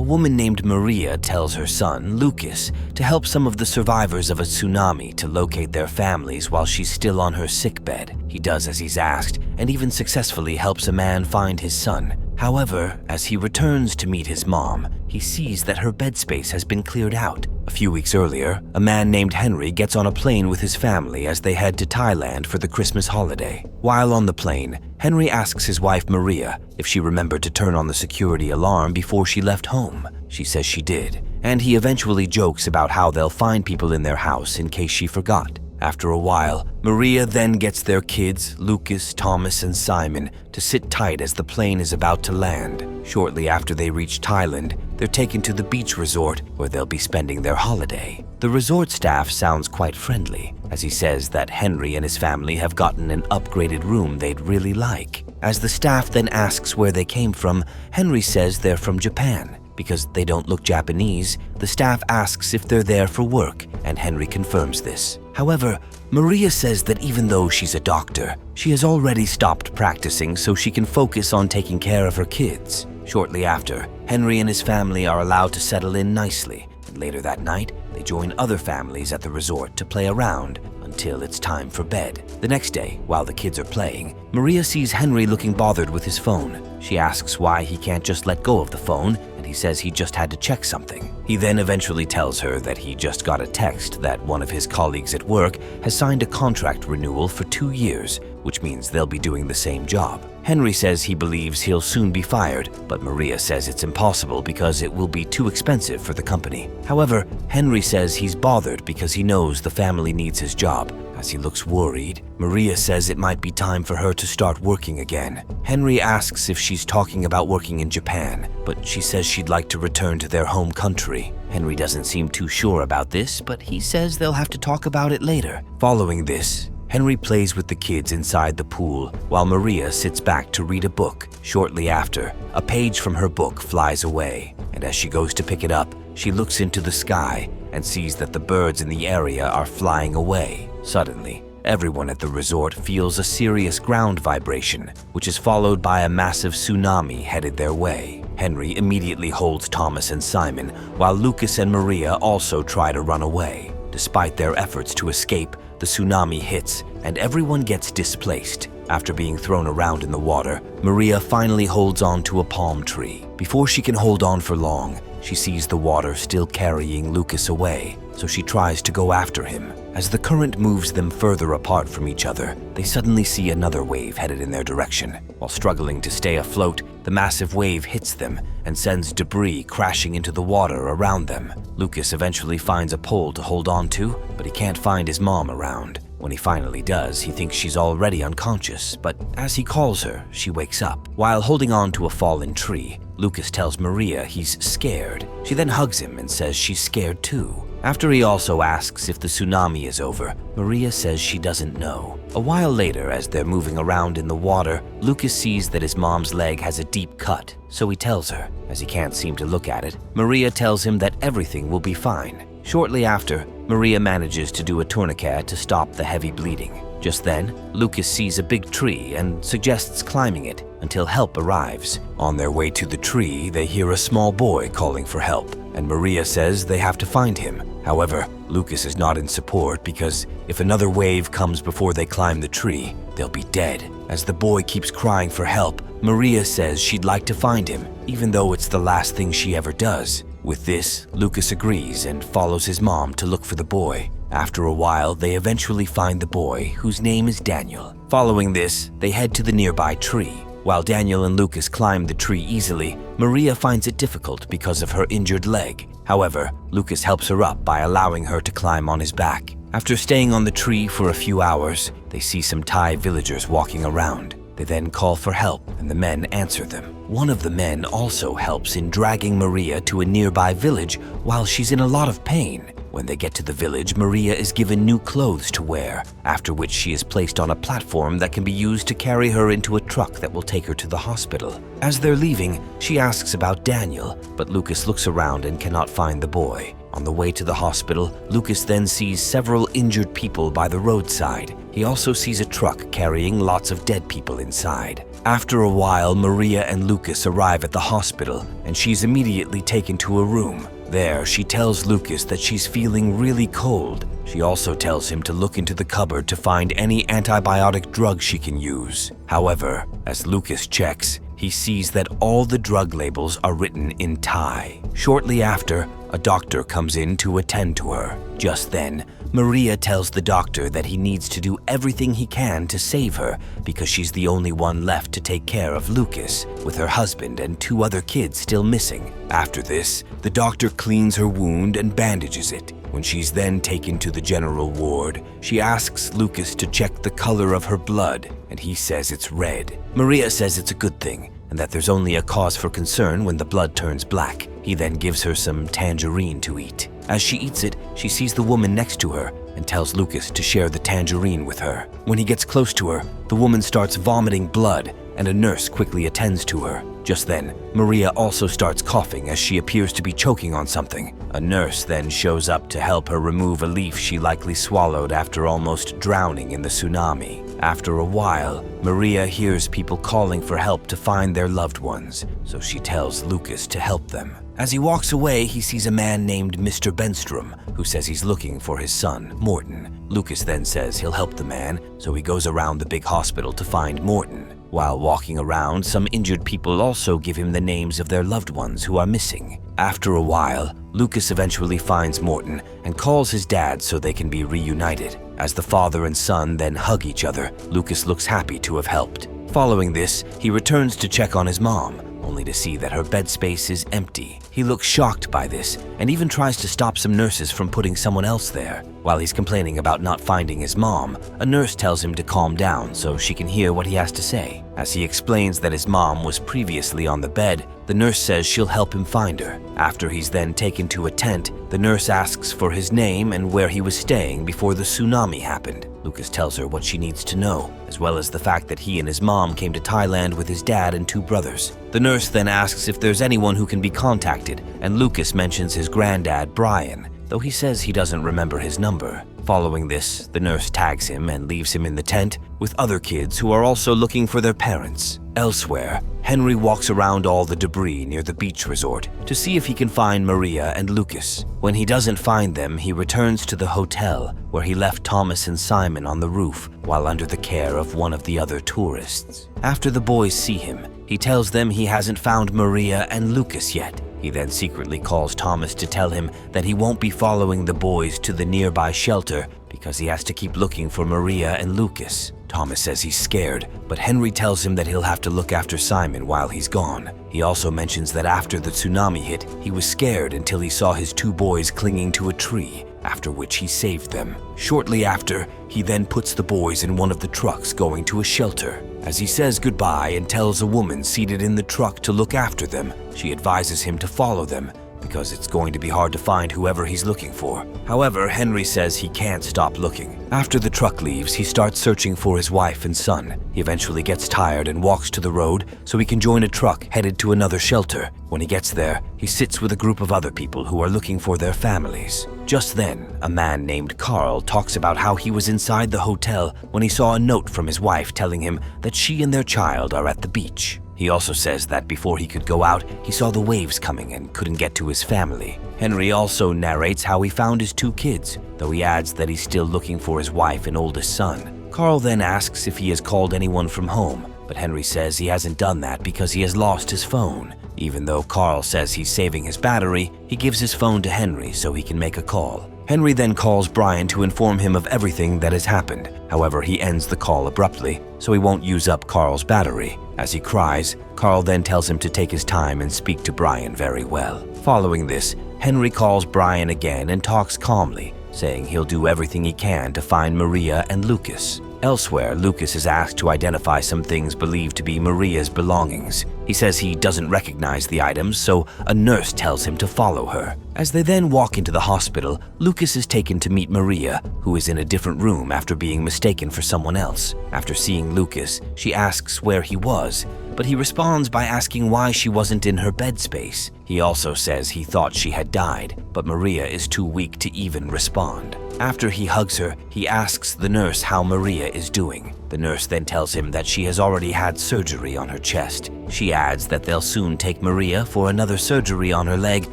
woman named Maria tells her son, Lucas, to help some of the survivors of a tsunami to locate their families while she's still on her sickbed. He does as he's asked, and even successfully helps a man find his son. However, as he returns to meet his mom, he sees that her bed space has been cleared out. A few weeks earlier, a man named Henry gets on a plane with his family as they head to Thailand for the Christmas holiday. While on the plane, Henry asks his wife Maria if she remembered to turn on the security alarm before she left home. She says she did, and he eventually jokes about how they'll find people in their house in case she forgot. After a while, Maria then gets their kids, Lucas, Thomas, and Simon, to sit tight as the plane is about to land. Shortly after they reach Thailand, they're taken to the beach resort where they'll be spending their holiday. The resort staff sounds quite friendly, as he says that Henry and his family have gotten an upgraded room they'd really like. As the staff then asks where they came from, Henry says they're from Japan. Because they don't look Japanese, the staff asks if they're there for work, and Henry confirms this. However, Maria says that even though she's a doctor, she has already stopped practicing so she can focus on taking care of her kids. Shortly after, Henry and his family are allowed to settle in nicely, and later that night, they join other families at the resort to play around until it's time for bed. The next day, while the kids are playing, Maria sees Henry looking bothered with his phone. She asks why he can't just let go of the phone, and he says he just had to check something. He then eventually tells her that he just got a text that one of his colleagues at work has signed a contract renewal for 2 years, which means they'll be doing the same job. Henry says he believes he'll soon be fired, but Maria says it's impossible because it will be too expensive for the company. However, Henry says he's bothered because he knows the family needs his job. As he looks worried, Maria says it might be time for her to start working again. Henry asks if she's talking about working in Japan, but she says she'd like to return to their home country. Henry doesn't seem too sure about this, but he says they'll have to talk about it later. Following this, Henry plays with the kids inside the pool while Maria sits back to read a book. Shortly after, a page from her book flies away, and as she goes to pick it up, she looks into the sky and sees that the birds in the area are flying away. Suddenly, everyone at the resort feels a serious ground vibration, which is followed by a massive tsunami headed their way. Henry immediately holds Thomas and Simon, while Lucas and Maria also try to run away. Despite their efforts to escape, the tsunami hits and everyone gets displaced. After being thrown around in the water, Maria finally holds on to a palm tree. Before she can hold on for long, she sees the water still carrying Lucas away, so she tries to go after him. As the current moves them further apart from each other, they suddenly see another wave headed in their direction. While struggling to stay afloat, the massive wave hits them and sends debris crashing into the water around them. Lucas eventually finds a pole to hold on to, but he can't find his mom around. When he finally does, he thinks she's already unconscious, but as he calls her, she wakes up. While holding on to a fallen tree, Lucas tells Maria he's scared. She then hugs him and says she's scared too. After he also asks if the tsunami is over, Maria says she doesn't know. A while later, as they're moving around in the water, Lucas sees that his mom's leg has a deep cut, so he tells her. As he can't seem to look at it, Maria tells him that everything will be fine. Shortly after, Maria manages to do a tourniquet to stop the heavy bleeding. Just then, Lucas sees a big tree and suggests climbing it until help arrives. On their way to the tree, they hear a small boy calling for help, and Maria says they have to find him. However, Lucas is not in support because if another wave comes before they climb the tree, they'll be dead. As the boy keeps crying for help, Maria says she'd like to find him, even though it's the last thing she ever does. With this, Lucas agrees and follows his mom to look for the boy. After a while, they eventually find the boy, whose name is Daniel. Following this, they head to the nearby tree. While Daniel and Lucas climb the tree easily, Maria finds it difficult because of her injured leg. However, Lucas helps her up by allowing her to climb on his back. After staying on the tree for a few hours, they see some Thai villagers walking around. They then call for help, and the men answer them. One of the men also helps in dragging Maria to a nearby village while she's in a lot of pain. When they get to the village, Maria is given new clothes to wear, after which she is placed on a platform that can be used to carry her into a truck that will take her to the hospital. As they're leaving, she asks about Daniel, but Lucas looks around and cannot find the boy. On the way to the hospital, Lucas then sees several injured people by the roadside. He He also sees a truck carrying lots of dead people inside. After a while, Maria and Lucas arrive at the hospital, and she's immediately taken to a room. There, she tells Lucas that she's feeling really cold. She also tells him to look into the cupboard to find any antibiotic drug she can use. However, as Lucas checks, he sees that all the drug labels are written in Thai. Shortly after, a doctor comes in to attend to her. Just then, Maria tells the doctor that he needs to do everything he can to save her because she's the only one left to take care of Lucas, with her husband and 2 other kids still missing. After this, the doctor cleans her wound and bandages it. When she's then taken to the general ward, she asks Lucas to check the color of her blood, and he says it's red. Maria says it's a good thing, and that there's only a cause for concern when the blood turns black. He then gives her some tangerine to eat. As she eats it, she sees the woman next to her and tells Lucas to share the tangerine with her. When he gets close to her, the woman starts vomiting blood, and a nurse quickly attends to her. Just then, Maria also starts coughing as she appears to be choking on something. A nurse then shows up to help her remove a leaf she likely swallowed after almost drowning in the tsunami. After a while, Maria hears people calling for help to find their loved ones, so she tells Lucas to help them. As he walks away, he sees a man named Mr. Benstrom, who says he's looking for his son, Morton. Lucas then says he'll help the man, so he goes around the big hospital to find Morton. While walking around, some injured people also give him the names of their loved ones who are missing. After a while, Lucas eventually finds Morton and calls his dad so they can be reunited. As the father and son then hug each other, Lucas looks happy to have helped. Following this, he returns to check on his mom, only to see that her bed space is empty. He looks shocked by this and even tries to stop some nurses from putting someone else there. While he's complaining about not finding his mom, a nurse tells him to calm down so she can hear what he has to say. As he explains that his mom was previously on the bed, the nurse says she'll help him find her. After he's then taken to a tent, the nurse asks for his name and where he was staying before the tsunami happened. Lucas tells her what she needs to know, as well as the fact that he and his mom came to Thailand with his dad and 2 brothers. The nurse then asks if there's anyone who can be contacted, and Lucas mentions his granddad, Brian, though he says he doesn't remember his number. Following this, the nurse tags him and leaves him in the tent with other kids who are also looking for their parents. Elsewhere, Henry walks around all the debris near the beach resort to see if he can find Maria and Lucas. When he doesn't find them, he returns to the hotel where he left Thomas and Simon on the roof while under the care of one of the other tourists. After the boys see him, he tells them he hasn't found Maria and Lucas yet. He then secretly calls Thomas to tell him that he won't be following the boys to the nearby shelter because he has to keep looking for Maria and Lucas. Thomas says he's scared, but Henry tells him that he'll have to look after Simon while he's gone. He also mentions that after the tsunami hit, he was scared until he saw his 2 boys clinging to a tree, after which he saved them. Shortly after, he then puts the boys in one of the trucks going to a shelter. As he says goodbye and tells a woman seated in the truck to look after them, she advises him to follow them because it's going to be hard to find whoever he's looking for. However, Henry says he can't stop looking. After the truck leaves, he starts searching for his wife and son. He eventually gets tired and walks to the road so he can join a truck headed to another shelter. When he gets there, he sits with a group of other people who are looking for their families. Just then, a man named Carl talks about how he was inside the hotel when he saw a note from his wife telling him that she and their child are at the beach. He also says that before he could go out, he saw the waves coming and couldn't get to his family. Henry also narrates how he found his 2 kids, though he adds that he's still looking for his wife and oldest son. Carl then asks if he has called anyone from home, but Henry says he hasn't done that because he has lost his phone. Even though Carl says he's saving his battery, he gives his phone to Henry so he can make a call. Henry then calls Brian to inform him of everything that has happened. However, he ends the call abruptly, so he won't use up Carl's battery. As he cries, Carl then tells him to take his time and speak to Brian very well. Following this, Henry calls Brian again and talks calmly, saying he'll do everything he can to find Maria and Lucas. Elsewhere, Lucas is asked to identify some things believed to be Maria's belongings. He says he doesn't recognize the items, so a nurse tells him to follow her. As they then walk into the hospital, Lucas is taken to meet Maria, who is in a different room after being mistaken for someone else. After seeing Lucas, she asks where he was, but he responds by asking why she wasn't in her bed space. He also says he thought she had died, but Maria is too weak to even respond. After he hugs her, he asks the nurse how Maria is doing. The nurse then tells him that she has already had surgery on her chest. She adds that they'll soon take Maria for another surgery on her leg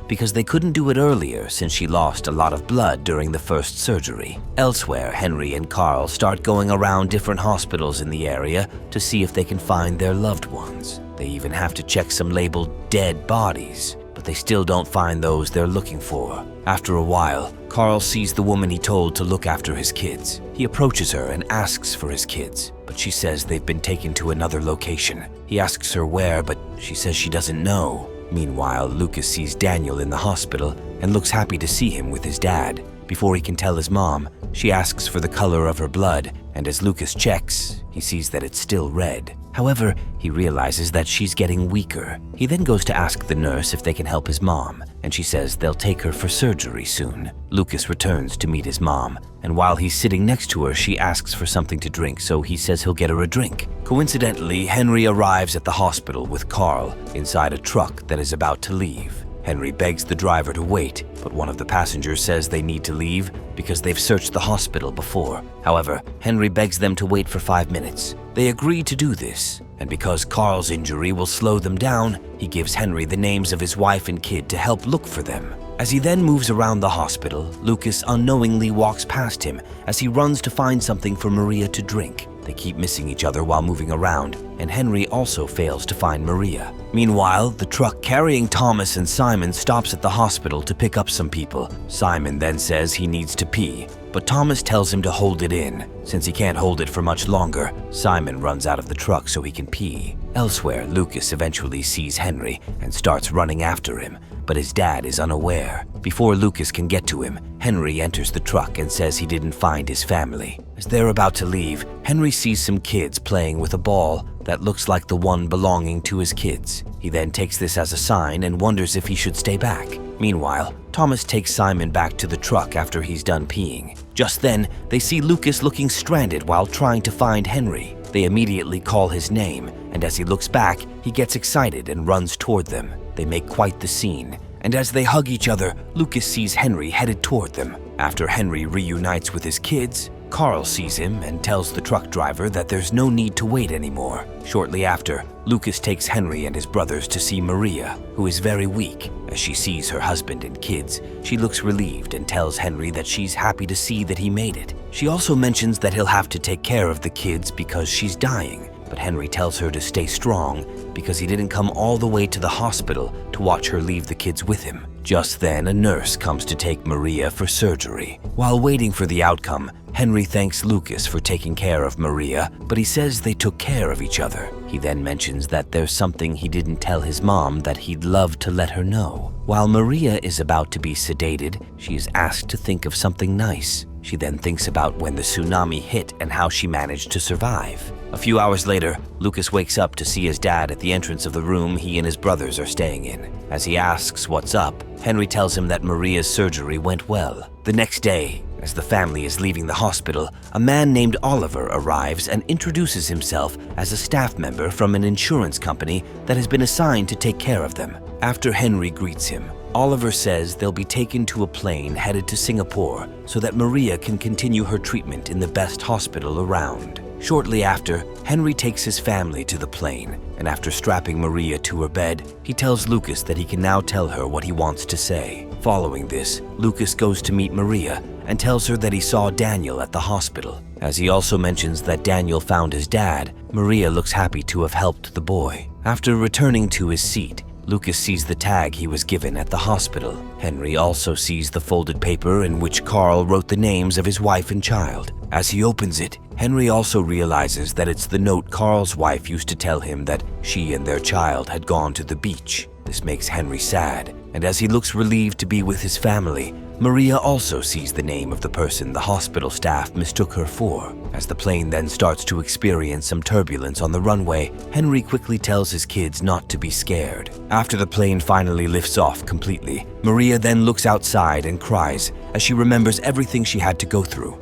because they couldn't do it earlier since she lost a lot of blood during the first surgery. Elsewhere, Henry and Carl start going around different hospitals in the area to see if they can find their loved ones. They even have to check some labeled dead bodies, but they still don't find those they're looking for. After a while, Carl sees the woman he told to look after his kids. He approaches her and asks for his kids, but she says they've been taken to another location. He asks her where, but she says she doesn't know. Meanwhile, Lucas sees Daniel in the hospital and looks happy to see him with his dad. Before he can tell his mom, she asks for the color of her blood, and as Lucas checks, he sees that it's still red. However, he realizes that she's getting weaker. He then goes to ask the nurse if they can help his mom, and she says they'll take her for surgery soon. Lucas returns to meet his mom, and while he's sitting next to her, she asks for something to drink, so he says he'll get her a drink. Coincidentally, Henry arrives at the hospital with Carl inside a truck that is about to leave. Henry begs the driver to wait, but one of the passengers says they need to leave because they've searched the hospital before. However, Henry begs them to wait for 5 minutes. They agree to do this, and because Carl's injury will slow them down, he gives Henry the names of his wife and kid to help look for them. As he then moves around the hospital, Lucas unknowingly walks past him as he runs to find something for Maria to drink. They keep missing each other while moving around, and Henry also fails to find Maria. Meanwhile, the truck carrying Thomas and Simon stops at the hospital to pick up some people. Simon then says he needs to pee, but Thomas tells him to hold it in. Since he can't hold it for much longer, Simon runs out of the truck so he can pee. Elsewhere, Lucas eventually sees Henry and starts running after him, but his dad is unaware. Before Lucas can get to him, Henry enters the truck and says he didn't find his family. As they're about to leave, Henry sees some kids playing with a ball that looks like the one belonging to his kids. He then takes this as a sign and wonders if he should stay back. Meanwhile, Thomas takes Simon back to the truck after he's done peeing. Just then, they see Lucas looking stranded while trying to find Henry. They immediately call his name, and as he looks back, he gets excited and runs toward them. They make quite the scene, and as they hug each other, Lucas sees Henry headed toward them. After Henry reunites with his kids, Carl sees him and tells the truck driver that there's no need to wait anymore. Shortly after, Lucas takes Henry and his brothers to see Maria, who is very weak. As she sees her husband and kids, she looks relieved and tells Henry that she's happy to see that he made it. She also mentions that he'll have to take care of the kids because she's dying, but Henry tells her to stay strong because he didn't come all the way to the hospital to watch her leave the kids with him. Just then, a nurse comes to take Maria for surgery. While waiting for the outcome, Henry thanks Lucas for taking care of Maria, but he says they took care of each other. He then mentions that there's something he didn't tell his mom that he'd love to let her know. While Maria is about to be sedated, she is asked to think of something nice. She then thinks about when the tsunami hit and how she managed to survive. A few hours later, Lucas wakes up to see his dad at the entrance of the room he and his brothers are staying in. As he asks what's up, Henry tells him that Maria's surgery went well. The next day, as the family is leaving the hospital, a man named Oliver arrives and introduces himself as a staff member from an insurance company that has been assigned to take care of them. After Henry greets him, Oliver says they'll be taken to a plane headed to Singapore so that Maria can continue her treatment in the best hospital around. Shortly after, Henry takes his family to the plane, and after strapping Maria to her bed, he tells Lucas that he can now tell her what he wants to say. Following this, Lucas goes to meet Maria and tells her that he saw Daniel at the hospital. As he also mentions that Daniel found his dad, Maria looks happy to have helped the boy. After returning to his seat, Lucas sees the tag he was given at the hospital. Henry also sees the folded paper in which Carl wrote the names of his wife and child. As he opens it, Henry also realizes that it's the note Carl's wife used to tell him that she and their child had gone to the beach. This makes Henry sad, and as he looks relieved to be with his family, Maria also sees the name of the person the hospital staff mistook her for. As the plane then starts to experience some turbulence on the runway, Henry quickly tells his kids not to be scared. After the plane finally lifts off completely, Maria then looks outside and cries as she remembers everything she had to go through.